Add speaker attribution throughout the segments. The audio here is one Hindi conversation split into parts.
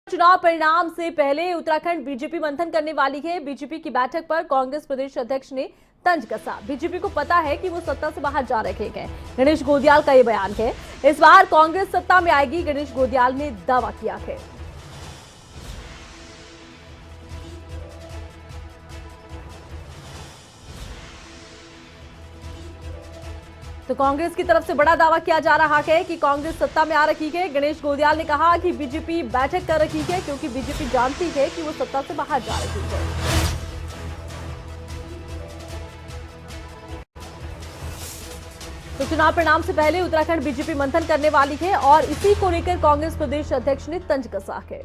Speaker 1: चुनाव परिणाम से पहले उत्तराखंड बीजेपी मंथन करने वाली है। बीजेपी की बैठक पर कांग्रेस प्रदेश अध्यक्ष ने तंज कसा। बीजेपी को पता है कि वो सत्ता से बाहर जा रखे हैं। गणेश गोंदियाल का ये बयान है। इस बार कांग्रेस सत्ता में आएगी, गणेश गोंदियाल ने दावा किया है। तो कांग्रेस की तरफ से बड़ा दावा किया जा रहा है कि कांग्रेस सत्ता में आ रही है। गणेश गोंदियाल ने कहा कि बीजेपी बैठक कर रही है क्योंकि बीजेपी जानती है कि वो सत्ता से बाहर जा रही है। तो चुनाव परिणाम से पहले उत्तराखंड बीजेपी मंथन करने वाली है और इसी को लेकर कांग्रेस प्रदेश अध्यक्ष ने तंज कसा है।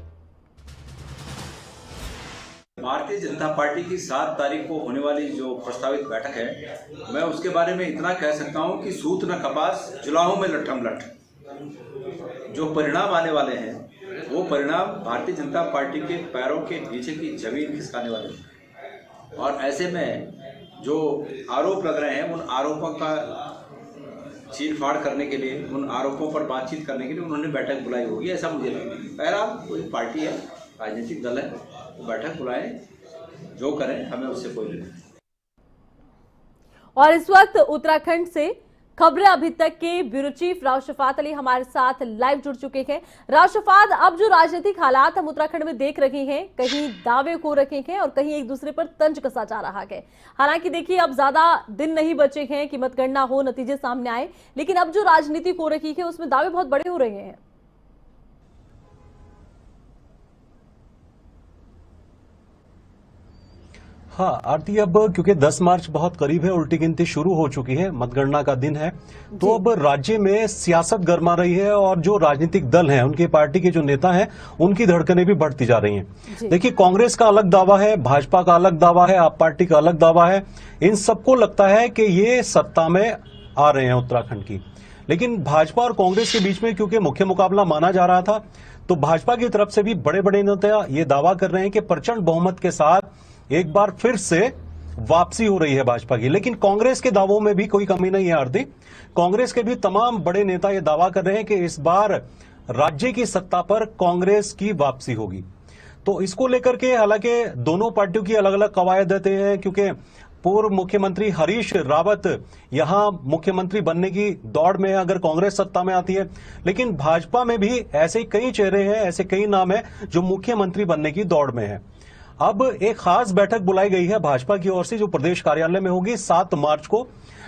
Speaker 2: भारतीय जनता पार्टी की 7 तारीख को होने वाली जो प्रस्तावित बैठक है, मैं उसके बारे में इतना कह सकता हूं कि सूत न कपास जुलाहों में लट्ठम लठ। जो परिणाम आने वाले हैं वो परिणाम भारतीय जनता पार्टी के पैरों के पीछे की जमीन खिसकाने वाले हैं। और ऐसे में जो आरोप लग रहे हैं उन आरोपों का चीरफाड़ करने के लिए, उन आरोपों पर बातचीत करने के लिए उन्होंने बैठक बुलाई होगी, ऐसा मुझे लगता है। बहरहाल कोई पार्टी है, राजनीतिक दल है, तो बैठक बुलाएं, जो करें, हमें उससे कोई नहीं।
Speaker 1: और इस वक्त उत्तराखंड से खबरें अभी तक के ब्यूरो चीफ राव शफात अली हमारे साथ लाइव जुड़ चुके हैं। राव शफात, अब जो राजनीतिक हालात हम उत्तराखंड में देख रहे हैं, कहीं दावे हो रखे हैं और कहीं एक दूसरे पर तंज कसा जा रहा है। हालांकि देखिए, अब ज्यादा दिन नहीं बचे हैं कि मतगणना हो, नतीजे सामने आए, लेकिन अब जो राजनीति हो रही है उसमें दावे बहुत बड़े हो रहे हैं।
Speaker 3: हाँ आरती, अब क्योंकि 10 मार्च बहुत करीब है, उल्टी गिनती शुरू हो चुकी है, मतगणना का दिन है, तो अब राज्य में सियासत गरमा रही है और जो राजनीतिक दल हैं, उनकी पार्टी के जो नेता हैं, उनकी धड़कनें भी बढ़ती जा रही हैं। देखिए, कांग्रेस का अलग दावा है, भाजपा का अलग दावा है, आप पार्टी का अलग दावा है। इन सबको लगता है कि ये सत्ता में आ रहे हैं उत्तराखंड की। लेकिन भाजपा और कांग्रेस के बीच में क्योंकि मुख्य मुकाबला माना जा रहा था, तो भाजपा की तरफ से भी बड़े बड़े नेता ये दावा कर रहे हैं कि प्रचंड बहुमत के साथ एक बार फिर से वापसी हो रही है भाजपा की। लेकिन कांग्रेस के दावों में भी कोई कमी नहीं है आरती। कांग्रेस के भी तमाम बड़े नेता ये दावा कर रहे हैं कि इस बार राज्य की सत्ता पर कांग्रेस की वापसी होगी। तो इसको लेकर के हालांकि दोनों पार्टियों की अलग अलग कवायद रहते हैं, क्योंकि पूर्व मुख्यमंत्री हरीश रावत यहां मुख्यमंत्री बनने की दौड़ में है अगर कांग्रेस सत्ता में आती है। लेकिन भाजपा में भी ऐसे कई चेहरे हैं, ऐसे कई नाम हैं जो मुख्यमंत्री बनने की दौड़ में है। अब एक खास बैठक बुलाई गई है भाजपा की ओर से, जो प्रदेश कार्यालय में होगी 7 मार्च को,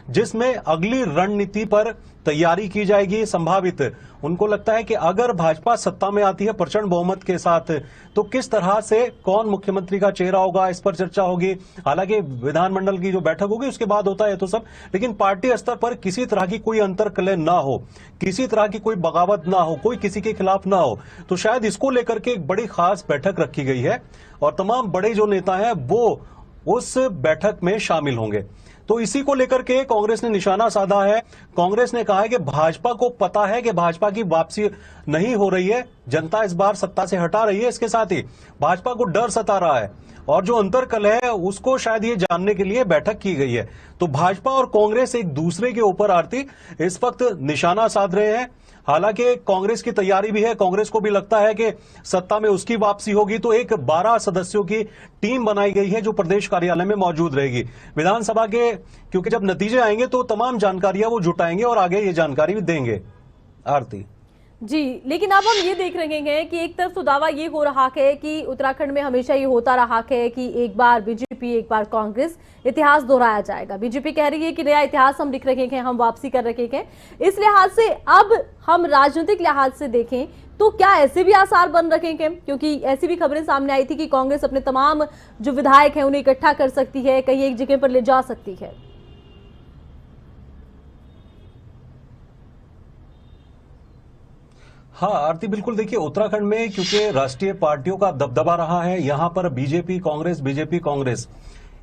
Speaker 3: जिसमें अगली रणनीति पर तैयारी की जाएगी संभावित। उनको लगता है कि अगर भाजपा सत्ता में आती है प्रचंड बहुमत के साथ, तो किस तरह से कौन मुख्यमंत्री का चेहरा होगा, इस पर चर्चा होगी। हालांकि विधानमंडल की जो बैठक होगी उसके बाद होता है तो सब, लेकिन पार्टी स्तर पर किसी तरह की कोई अंतर्कलह ना हो, किसी तरह की कोई बगावत ना हो, कोई किसी के खिलाफ ना हो। तो शायद इसको लेकर के एक बड़ी खास बैठक रखी गई है और तमाम बड़े जो नेता हैं वो उस बैठक में शामिल होंगे। तो इसी को लेकर के कांग्रेस ने निशाना साधा है। कांग्रेस ने कहा है कि भाजपा को पता है कि भाजपा की वापसी नहीं हो रही है, जनता इस बार सत्ता से हटा रही है। इसके साथ ही भाजपा को डर सता रहा है और जो अंतर्कलह है उसको शायद ये जानने के लिए बैठक की गई है। तो भाजपा और कांग्रेस एक दूसरे के ऊपर आरती इस वक्त निशाना साध रहे हैं। हालांकि कांग्रेस की तैयारी भी है, कांग्रेस को भी लगता है कि सत्ता में उसकी वापसी होगी, तो एक 12 सदस्यों की टीम बनाई गई है जो प्रदेश कार्यालय में मौजूद रहेगी। विधानसभा के क्योंकि जब नतीजे आएंगे तो तमाम जानकारियां वो जुटाएंगे और आगे ये जानकारी भी देंगे आरती
Speaker 1: जी। लेकिन अब हम ये देख रहे हैं कि एक तरफ तो दावा ये हो रहा है कि उत्तराखंड में हमेशा ये होता रहा है कि एक बार बीजेपी एक बार कांग्रेस, इतिहास दोहराया जाएगा। बीजेपी कह रही है कि नया इतिहास हम लिख रहे हैं, हम वापसी कर रहे हैं। इस लिहाज से अब हम राजनीतिक लिहाज से देखें तो क्या ऐसे भी आसार बन रहे हैं, क्योंकि ऐसी भी खबरें सामने आई थी कि कांग्रेस अपने तमाम जो विधायक हैं उन्हें इकट्ठा कर सकती है, कहीं एक जगह पर ले जा सकती है।
Speaker 3: हाँ आरती, बिल्कुल। देखिए, उत्तराखंड में क्योंकि राष्ट्रीय पार्टियों का दबदबा रहा है, यहां पर बीजेपी कांग्रेस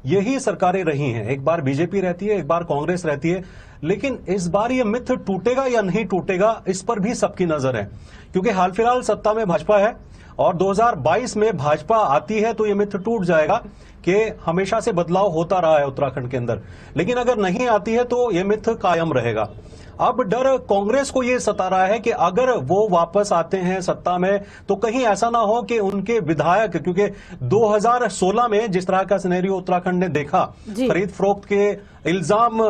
Speaker 3: यही सरकारें रही हैं। एक बार बीजेपी रहती है, एक बार कांग्रेस रहती है। लेकिन इस बार ये मिथ टूटेगा या नहीं टूटेगा, इस पर भी सबकी नजर है, क्योंकि हाल फिलहाल सत्ता में भाजपा है और 2022 में भाजपा आती है तो ये मिथ टूट जाएगा कि हमेशा से बदलाव होता रहा है उत्तराखंड के अंदर। लेकिन अगर नहीं आती है तो ये मिथ कायम रहेगा। अब डर कांग्रेस को ये सता रहा है कि अगर वो वापस आते हैं सत्ता में तो कहीं ऐसा ना हो कि उनके विधायक, क्योंकि 2016 में जिस तरह का सिनेरियो उत्तराखंड ने देखा,
Speaker 1: जी।
Speaker 3: खरीद फरोख्त के इल्जाम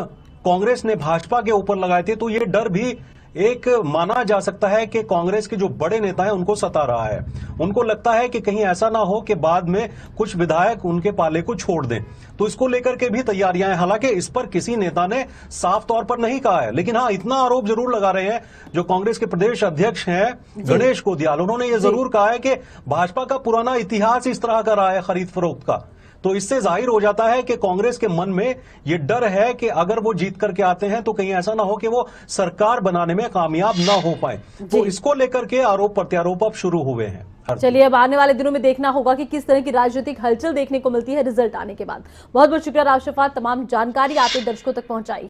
Speaker 3: कांग्रेस ने भाजपा के ऊपर लगाए थे, तो ये डर भी एक माना जा सकता है कि कांग्रेस के जो बड़े नेता हैं उनको सता रहा है। उनको लगता है कि कहीं ऐसा ना हो कि बाद में कुछ विधायक उनके पाले को छोड़ दें, तो इसको लेकर के भी तैयारियां हैं। हालांकि इस पर किसी नेता ने साफ तौर पर नहीं कहा है, लेकिन हाँ इतना आरोप जरूर लगा रहे हैं जो कांग्रेस के प्रदेश अध्यक्ष हैं गणेश कोदियाल, उन्होंने ये जरूर कहा है कि भाजपा का पुराना इतिहास इस तरह का रहा है खरीद फरोख्त का। तो इससे जाहिर हो जाता है कि कांग्रेस के मन में ये डर है कि अगर वो जीत करके आते हैं तो कहीं ऐसा ना हो कि वो सरकार बनाने में कामयाब ना हो पाए। तो इसको लेकर के आरोप प्रत्यारोप अब शुरू हुए हैं।
Speaker 1: चलिए, अब आने वाले दिनों में देखना होगा कि किस तरह की राजनीतिक हलचल देखने को मिलती है रिजल्ट आने के बाद। बहुत बहुत शुक्रिया राव शफात, तमाम जानकारी आपने दर्शकों तक पहुंचाई।